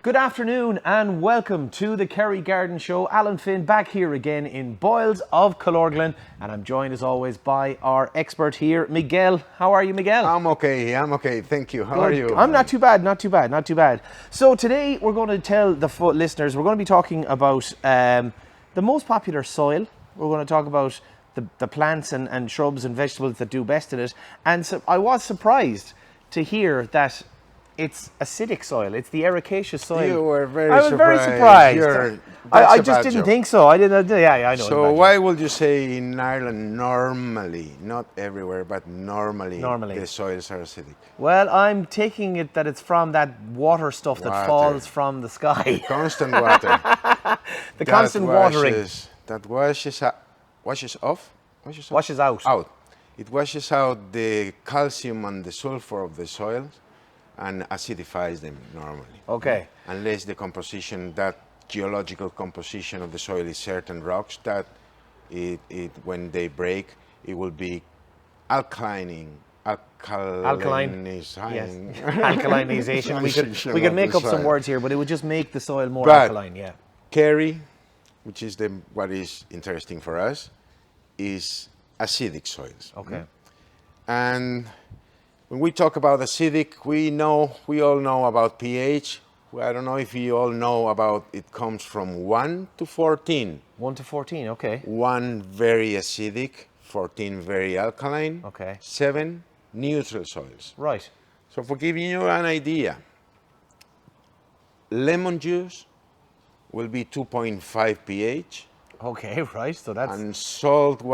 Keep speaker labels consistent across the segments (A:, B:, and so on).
A: Good afternoon and welcome to the Kerry Garden Show. Alan Finn back here again in Boyles of Killorglin, and I'm joined as always by our expert here, Miguel. How are you, Miguel?
B: I'm okay, thank you. How are you?
A: I'm not too bad. So today we're going to tell the listeners, we're going to be talking about the most popular soil. We're going to talk about the plants and shrubs and vegetables that do best in it. And so I was surprised to hear that it's acidic soil. It's the ericaceous soil.
B: You were very
A: surprised. I was very surprised. I just didn't think so. I didn't. Yeah, I know.
B: So why would you say in Ireland normally, not everywhere, but normally the soils are acidic?
A: Well, I'm taking it that it's from that water stuff that falls from the sky.
B: Constant water.
A: The constant watering.
B: That washes off?
A: Washes out.
B: It washes out the calcium and the sulfur of the soils and acidifies them normally.
A: Okay.
B: Unless the composition, that geological composition of the soil is certain rocks that when they break, it will be alkalinizing.
A: Yes. Alkalinization. We could make up some words here, but it would just make the soil more alkaline. Yeah.
B: Kerry, which is what is interesting for us, is acidic soils.
A: Okay.
B: And when we talk about acidic, we all know about pH. I don't know if you all know about it comes from 1 to 14.
A: 1 to 14, okay.
B: 1 very acidic, 14 very alkaline,
A: okay.
B: 7 neutral soils.
A: Right.
B: So for giving you an idea, lemon juice will be 2.5 pH.
A: Okay, right. So that's
B: and salty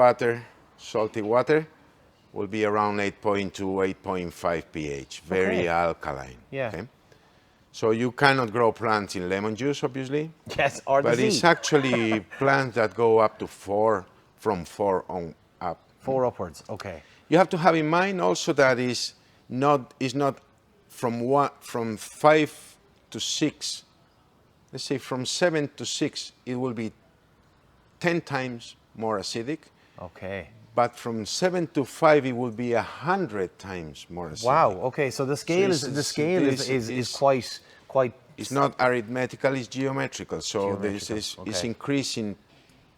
B: water will be around 8.2, 8.5 pH, very alkaline.
A: Yeah. Okay?
B: So you cannot grow plants in lemon juice, obviously.
A: Yes, or the
B: But it's actually plants that go up to 4, from 4 on up.
A: 4 upwards, okay.
B: You have to have in mind also that is not from 5 to 6. Let's say from 7 to 6, it will be 10 times more acidic.
A: Okay.
B: But from 7 to 5, it will be 100 times more acidic.
A: Wow. Okay. So the scale is quite.
B: It's not arithmetical; it's geometrical. So this is increasing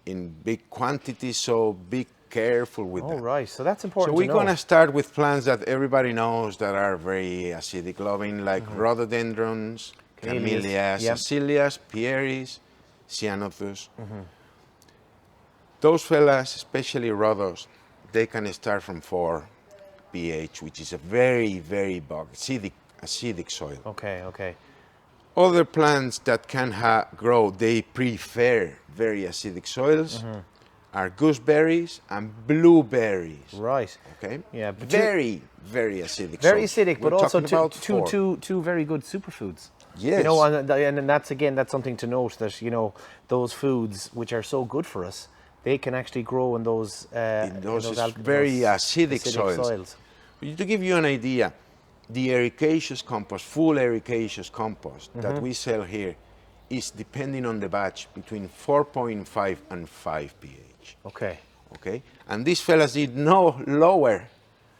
B: in big quantities. So be careful with that.
A: Oh, right. So that's important.
B: So we're going to start with plants that everybody knows that are very acidic loving, like rhododendrons, camellias, azaleas, pieris, ceanothus. Those fellas, especially rhodos, they can start from 4 pH, which is a very, very acidic soil.
A: Okay, okay.
B: Other plants that can grow, they prefer very acidic soils, are gooseberries and blueberries.
A: Right.
B: Okay.
A: Yeah.
B: Very, very acidic.
A: Very acidic, but also two very good superfoods.
B: Yes.
A: You know, and that's something to note, that those foods which are so good for us, they can actually grow in those
B: very acidic soils. To give you an idea, the ericaceous compost, full ericaceous compost that we sell here is, depending on the batch, between 4.5 and 5 pH.
A: Okay.
B: Okay. And these fellas need no lower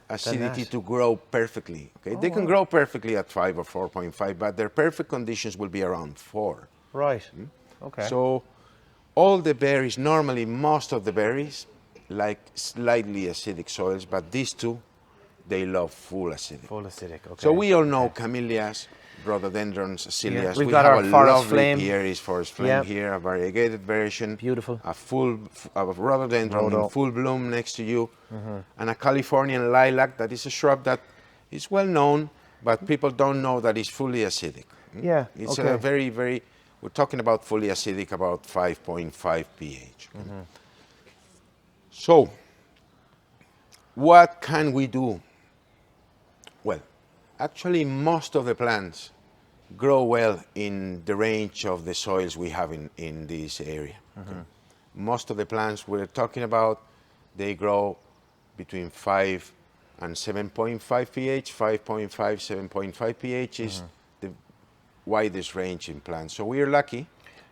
B: acidity to grow perfectly. Okay. They can grow perfectly at 5 or 4.5, but their perfect conditions will be around 4.
A: Right. Okay.
B: So all the berries, normally most of the berries, like slightly acidic soils, but these two, they love full acidic.
A: Full acidic, okay.
B: So we all know camellias, rhododendrons, azaleas.
A: We've got our forest flame.
B: Pieris forest flame here, a variegated version.
A: Beautiful.
B: A rhododendron in full bloom next to you, and a Californian lilac that is a shrub that is well known, but people don't know that it's fully acidic.
A: Yeah.
B: It's a very, very. We're talking about fully acidic, about 5.5 pH. So, what can we do? Well, actually, most of the plants grow well in the range of the soils we have in this area. Most of the plants we're talking about, they grow between 5 and 7.5 pH, 5.5, 7.5 pH is the widest range in plants. So we are lucky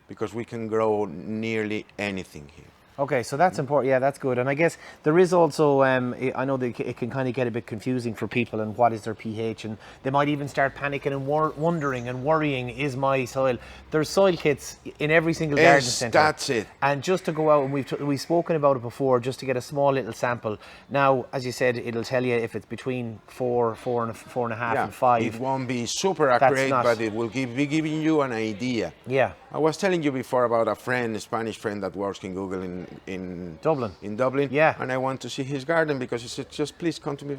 B: because we can grow nearly anything here.
A: Okay, so that's important. Yeah, that's good. And I guess there is also, I know that it can kind of get a bit confusing for people and what is their pH, and they might even start panicking and wondering and worrying, is my soil? There's soil kits in every single garden centre.
B: That's it.
A: And just to go out, and we've spoken about it before, just to get a small little sample. Now, as you said, it'll tell you if it's between 4.5 and 5.
B: It won't be super accurate, but it will be giving you an idea.
A: Yeah.
B: I was telling you before about a Spanish friend that works in Google in
A: Dublin.
B: Yeah. And I want to see his garden because he said, just please come to me.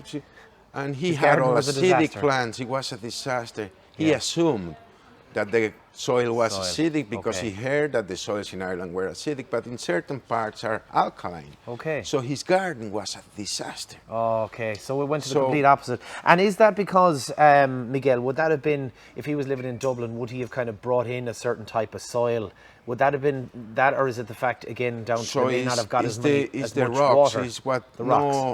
B: And he
A: His
B: had all
A: garden was a
B: acidic
A: disaster.
B: plants. It was a disaster. He assumed that the soil was acidic because he heard that the soils in Ireland were acidic, but in certain parts are alkaline.
A: Okay.
B: So his garden was a disaster.
A: Oh, okay, so it went to the complete opposite. And is that because, Miguel, would that have been, if he was living in Dublin, would he have kind of brought in a certain type of soil? Would that have been that, or is it the fact, again, down to they may not have got as much water?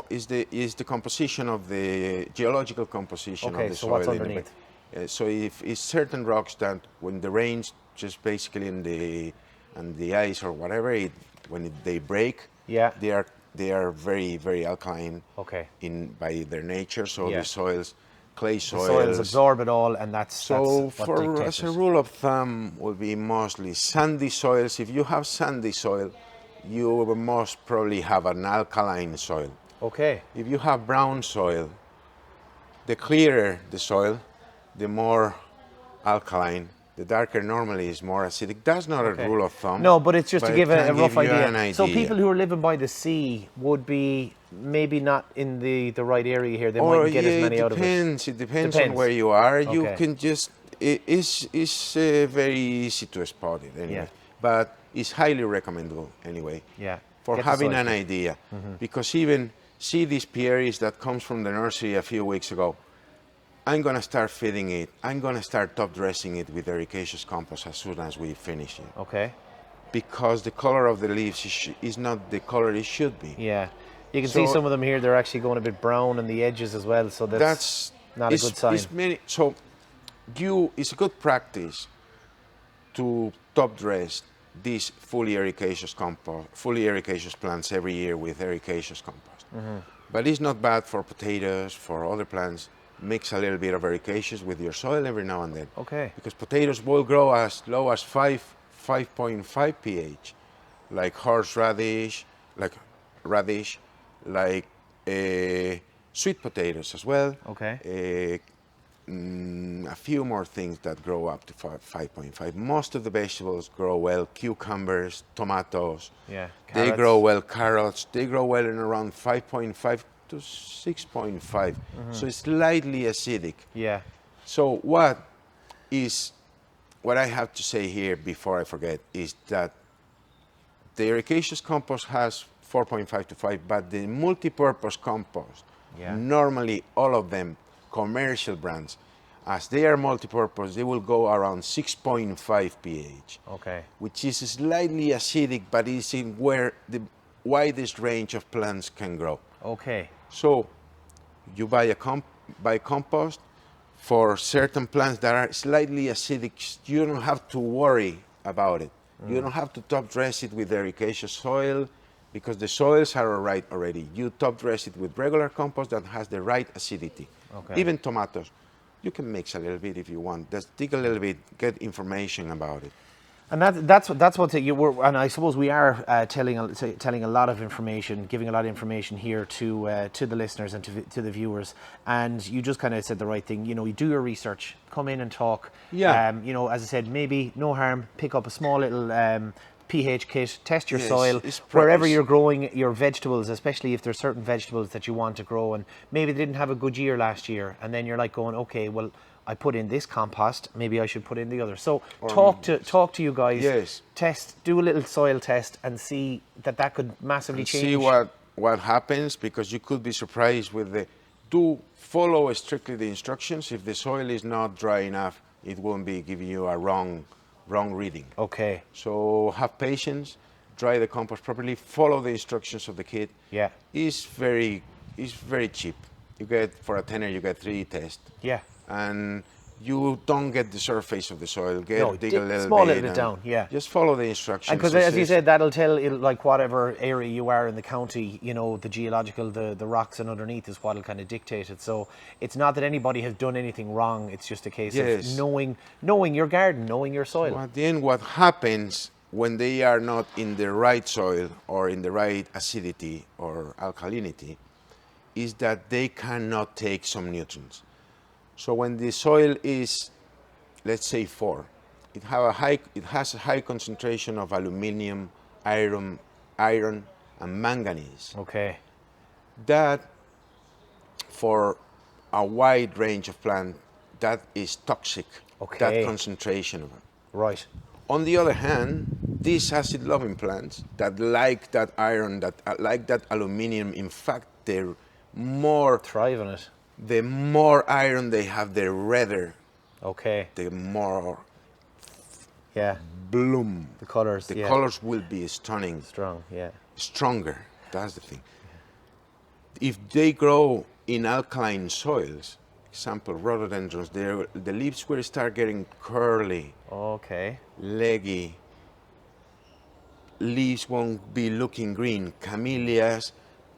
B: Is the composition of the geological composition of the soil.
A: Okay, so what's underneath?
B: So if it's certain rocks that when the rains, just basically in the ice or whatever, they break, they are very, very alkaline by their nature. So the soils, clay soils.
A: The soils absorb it all, and that's what dictates
B: as a rule of thumb, will be mostly sandy soils. If you have sandy soil, you will most probably have an alkaline soil.
A: Okay.
B: If you have brown soil, the clearer the soil, the more alkaline. The darker normally is more acidic. That's not a rule of thumb.
A: No, but it's just to give a rough idea. So people who are living by the sea would be maybe not in the right area here. They mightn't get as many out of it.
B: It depends on where you are. You can just, it's very easy to spot it anyway. But it's highly recommendable anyway. For having an idea. Because even see these pearies that comes from the nursery a few weeks ago. I'm going to start feeding it. I'm going to start top dressing it with ericaceous compost as soon as we finish it.
A: Okay.
B: Because the color of the leaves is not the color it should be.
A: Yeah. You can see some of them here, they're actually going a bit brown on the edges as well, so that's not a good sign.
B: It's a good practice to top dress these fully ericaceous plants every year with ericaceous compost. But it's not bad for potatoes, for other plants. Mix a little bit of ericaceous with your soil every now and then. Okay. Because potatoes will grow as low as 5.5 pH, like horseradish, like radish, like sweet potatoes as well. Okay. A few more things that grow up to 5.5. Most of the vegetables grow well. Cucumbers, tomatoes. Yeah. Carrots. They grow well. Carrots. They grow well in around 5.5 to 6.5. So it's slightly acidic. Yeah. So what I have to say here before I forget is that the ericaceous compost has 4.5 to 5, but the multi-purpose compost, normally all of them, commercial brands, as they are multi-purpose, they will go around 6.5 pH. Okay. Which is slightly acidic, but is in where the widest range of plants can grow. Okay. So you buy compost for certain plants that are slightly acidic. You don't have to worry about it. You don't have to top dress it with ericaceous soil because the soils are all right already. You top dress it with regular compost that has the right acidity. Okay. Even tomatoes, you can mix a little bit if you want. Just dig a little bit, get information about it.
A: And that's what you were, and I suppose we are telling a lot of information, giving a lot of information here to the listeners and to the viewers. And you just kind of said the right thing. You know, you do your research, come in and talk. Yeah. You know, as I said, maybe no harm. Pick up a small little pH kit, test your soil wherever you're growing your vegetables, especially if there's certain vegetables that you want to grow, and maybe they didn't have a good year last year, and then you're like going, okay, well, I put in this compost, maybe I should put in the other. So talk to you guys. Yes. Test, do a little soil test, and see that could massively change.
B: See what happens, because you could be surprised with do follow strictly the instructions. If the soil is not dry enough, it won't be giving you a wrong reading. Okay. So have patience, dry the compost properly, follow the instructions of the kit. Yeah. It's very cheap. You get, for a tenner, you get 3 tests. Yeah. And you don't get the surface of the soil. Dig a little
A: small
B: bit
A: little bit
B: and
A: down, yeah.
B: Just follow the instructions.
A: Because as you said, that'll tell like whatever area you are in the county, you know, the geological, the rocks and underneath is what'll kind of dictate it. So it's not that anybody has done anything wrong. It's just a case of knowing your garden, knowing your soil.
B: So at the end, what happens when they are not in the right soil or in the right acidity or alkalinity is that they cannot take some nutrients. So when the soil is, let's say 4, it has a high concentration of aluminium, iron, and manganese.
A: Okay.
B: That, for a wide range of plants, that is toxic.
A: Okay.
B: That concentration of it.
A: Right.
B: On the other hand, these acid-loving plants that like that iron, that like that aluminium, in fact, they're more
A: thrive on it.
B: The more iron they have, the redder.
A: Okay.
B: The more bloom.
A: The colors.
B: The colors will be stunning.
A: Strong. Yeah.
B: Stronger. That's the thing. If they grow in alkaline soils, example rhododendrons, the leaves will start getting curly.
A: Okay.
B: Leggy. Leaves won't be looking green. Camellias,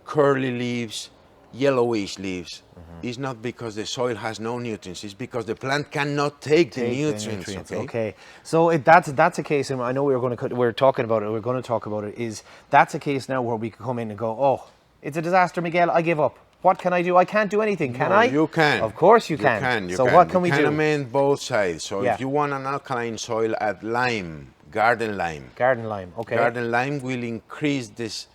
B: curly leaves, yellowish leaves. It's not because the soil has no nutrients. It's because the plant cannot take the nutrients.
A: Okay. So that's a case, and I know we're talking about it. We're going to talk about it. Is that's a case now where we can come in and go, oh, it's a disaster, Miguel. I give up. What can I do? I can't do anything. Can I?
B: You can.
A: Of course you can.
B: You
A: so
B: can.
A: What can we do?
B: You can amend both sides. So if you want an alkaline soil, add lime, garden lime.
A: Garden lime. Okay.
B: Garden lime will increase its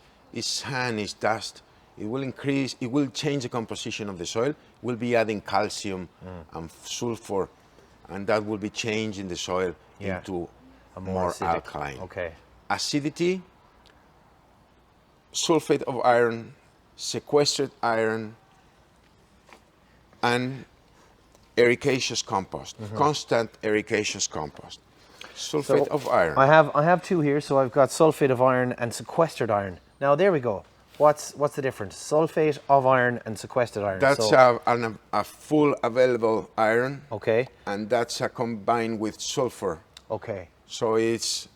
B: sand, its dust. It will change the composition of the soil. We'll be adding calcium and sulfur, and that will be changing the soil into a more alkaline.
A: Okay.
B: Acidity, sulfate of iron, sequestered iron, and ericaceous compost, constant ericaceous compost. Sulfate of iron.
A: I have two here, so I've got sulfate of iron and sequestered iron. Now there we go. What's the difference? Sulfate of iron and sequestered iron.
B: That's a full available iron.
A: Okay.
B: And that's combined with sulfur.
A: Okay.
B: So it's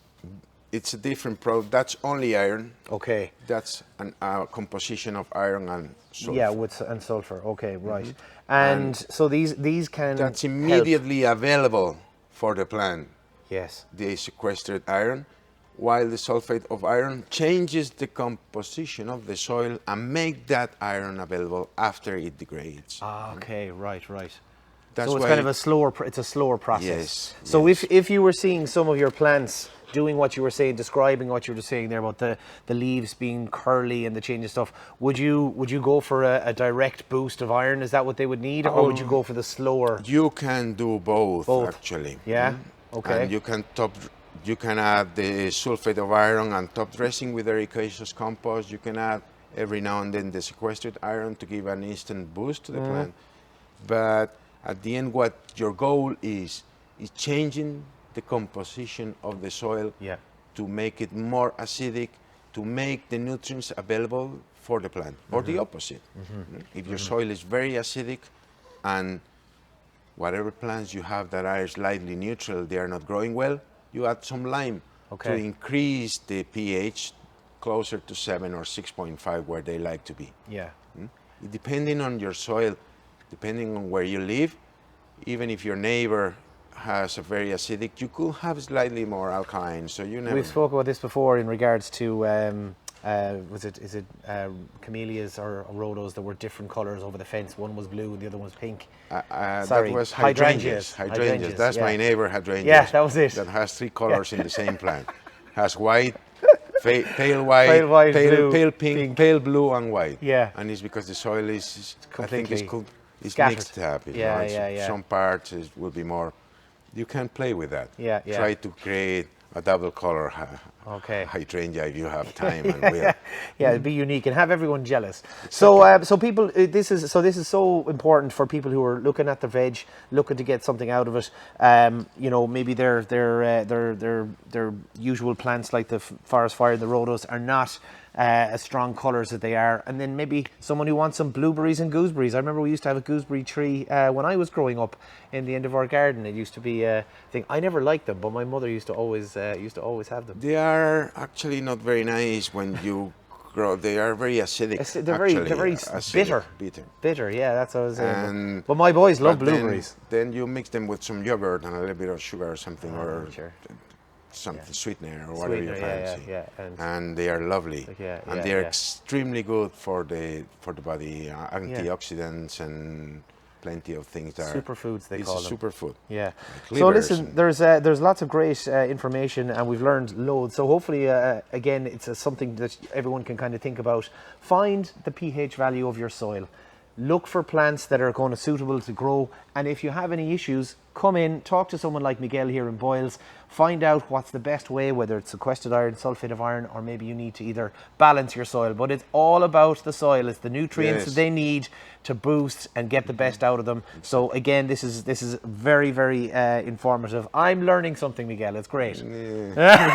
B: a different product. That's only iron.
A: Okay.
B: That's a composition of iron and sulfur.
A: Yeah, and sulfur. Okay, right. And so these can.
B: That's immediately available for the plant.
A: Yes.
B: The sequestered iron, while the sulfate of iron changes the composition of the soil and make that iron available after it degrades.
A: Ah, okay, right.
B: That's
A: so it's kind of a slower process.
B: Yes.
A: So if you were seeing some of your plants doing what you were saying, describing what you were saying there about the leaves being curly and the change of stuff, would you go for a direct boost of iron? Is that what they would need, or would you go for the slower?
B: You can do both. Actually.
A: Yeah. Okay.
B: And you can add the sulfate of iron and top dressing with ericaceous compost. You can add every now and then the sequestered iron to give an instant boost to the plant. But at the end, what your goal is changing the composition of the soil to make it more acidic, to make the nutrients available for the plant, or the opposite. If your soil is very acidic and whatever plants you have that are slightly neutral, they are not growing well, you add some lime to increase the pH closer to 7 or 6.5 where they like to be.
A: Yeah.
B: Depending on your soil, depending on where you live, even if your neighbor has a very acidic, you could have slightly more alkaline. So you never.
A: We've spoke about this before in regards to camellias or rhodos that were different colours over the fence. One was blue and the other was pink.
B: That was hydrangeas. That's my neighbor hydrangeas.
A: Yeah, that was it.
B: That has 3 colours in the same plant. Has white, pale
A: white, blue,
B: pale pink, pale blue, and white.
A: Yeah.
B: And it's because the soil is
A: completely
B: it's
A: scattered.
B: mixed up.
A: Yeah.
B: Some parts will be more. You can play with that.
A: Yeah.
B: Try to create a double color hydrangea if you have time and will.
A: Yeah, it'd be unique and have everyone jealous. Exactly. So people, this is so important for people who are looking at the veg, looking to get something out of it. Maybe their usual plants like the forest fire, the rhodos are not as strong colours that they are. And then maybe someone who wants some blueberries and gooseberries. I remember we used to have a gooseberry tree when I was growing up in the end of our garden. It used to be a thing. I never liked them, but my mother used to always have them.
B: They are actually not very nice when you grow. They are very acidic.
A: They're very
B: acidic,
A: bitter. Yeah, that's what I was saying.
B: And
A: But my boys love blueberries.
B: Then you mix them with some yogurt and a little bit of sugar or something, or
A: sure.
B: something sweetener or whatever you fancy.
A: Yeah.
B: And they are lovely. And they are extremely good for the body, antioxidants and plenty of things there.
A: Superfoods, they call them.
B: It's a superfood.
A: Yeah.
B: Like
A: So listen, there's lots of great information, and we've learned loads. So hopefully, again, it's something that everyone can kind of think about. Find the pH value of your soil. Look for plants that are going to suitable to grow, and if you have any issues, come in, talk to someone like Miguel here in Boyles, find out what's the best way, whether it's sequestered iron, sulfate of iron, or maybe you need to either balance your soil. But it's all about the soil. It's the nutrients that they need to boost and get the best out of them. So again, this is very, very informative. I'm learning something, Miguel. It's great. Yeah.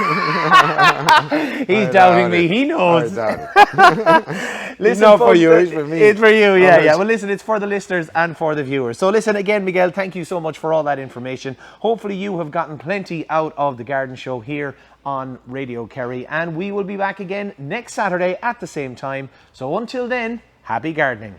A: He's doubting me. He knows. Listen,
B: not for you, it's for me.
A: It's for you, yeah. Well, listen, it's for the listeners and for the viewers. So listen, again, Miguel, thank you so much for all that information. Hopefully you have gotten plenty out of the garden show here on Radio Kerry, and we will be back again next Saturday at the same time. So until then, happy gardening.